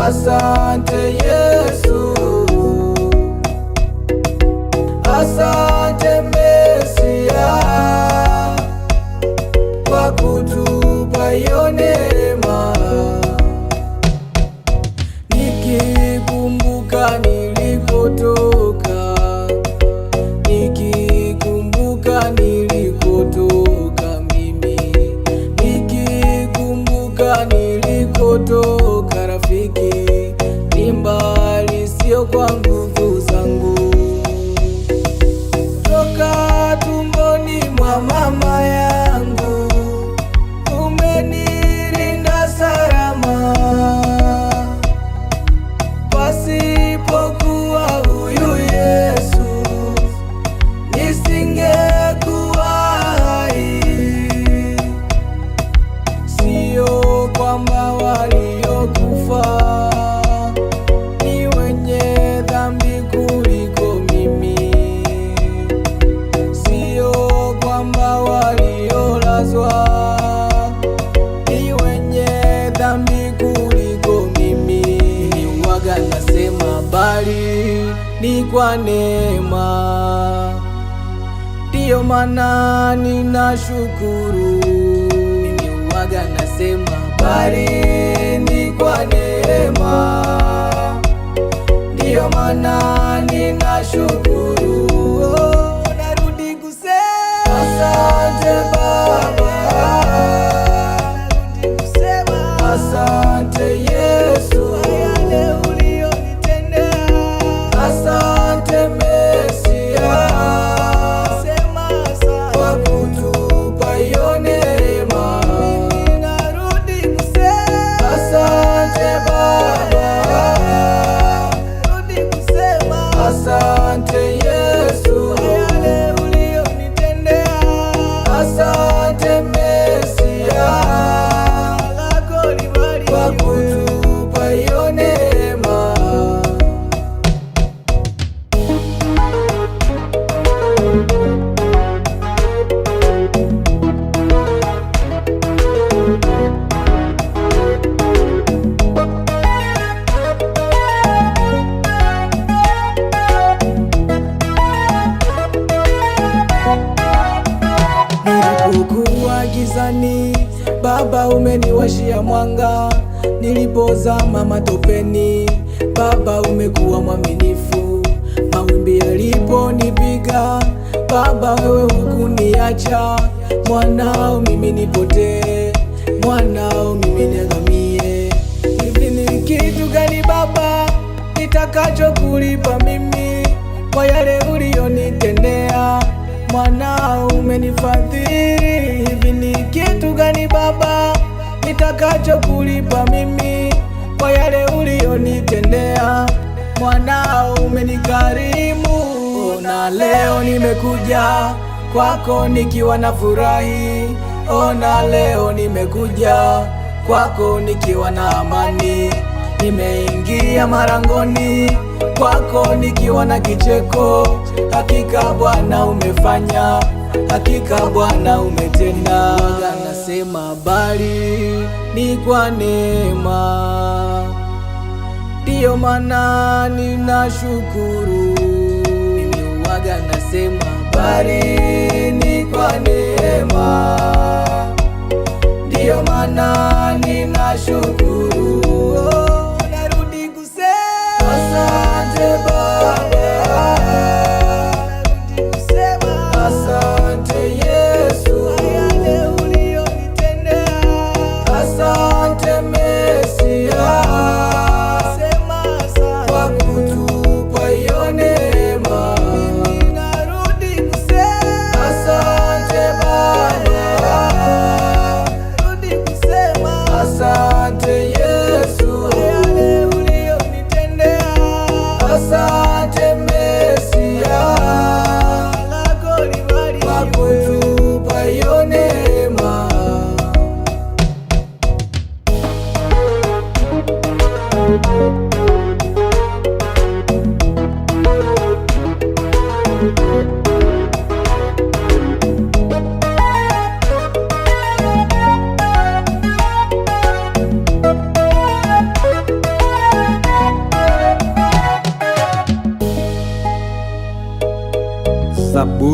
Asante Yesu, asante Mesia kwa kutupa hiyo neema. Nikikumbuka nilikotoka, nikikumbuka nilikotoka mimi, nikikumbuka nilikotoka rafiki, ni mbali, sio kwa nguvu zangu. Toka tumboni mwa mama yangu umenilinda salama, pasipokuwa huyu Yesu nisingekuwa hai. Sio kwamba waliokufa ni wenye dhambi kuliko mimi, sio kwamba waliolazwa ni wenye dhambi kuliko mimi. Niwaga nasema bali ni kwa neema, ndiyo maana ninashukuru. Niwaga nasema bali ni kwa neema, ndiyo maana ninashukuru. Narudi kusema asante Baba, narudi kusema asante Yesu, yale uliyonitendea. Asante Mesia, sema asante kwa kutupa hiyo neema. Mimi narudi kusema asante Baba, narudi kusema asante Yesu, yale uliyonitendea. Asante Mesia, lako libarikiwe kwa kutupa hiyo neema. Nilipokuwa gizani, Baba umeniwashia mwanga. Nilipozama matopeni, Baba umekuwa mwaminifu. Mawimbi yaliponipiga, Baba wewe hukuniacha. Mwanao mimi nipotee, mwanao mimi niangamie. Hivi ni kitu gani Baba nitakacho kulipa mimi kwa yale uliyonitendea? Mwanao umenifadhili. Hivi ni kitu gani Baba nitakacho kulipa mimi kwa yale uliyonitendea? Mwanao umenikarimu. Ona leo nimekuja kwako nikiwa na furahi. Ona leo nimekuja kwako nikiwa na amani. Nimeingia marangoni kwako nikiwa na kicheko. Hakika Bwana umefanya, hakika Bwana umetenda. Nasema bali ni kwa neema, ndiyo maana ninashukuru. Mimi huwaga nasema bali ni kwa neema, ndiyo maana ninashukuru. Narudi kusema asante Baba, narudi kusema asante Yesu, yale uliyonitendea. Asante Mesia, sema asante kwa kutupa hiyo neema. Mimi narudi kusema asante Baba, narudi kusema asante Yesu, yale uliyonitendea. Asante Mesia, lako libarikiwe kwa kutupa hiyo neema.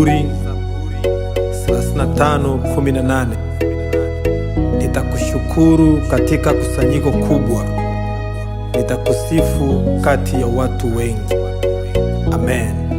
Zaburi 35:18. Nitakushukuru katika kusanyiko kubwa, nitakusifu kati ya watu wengi. Amen.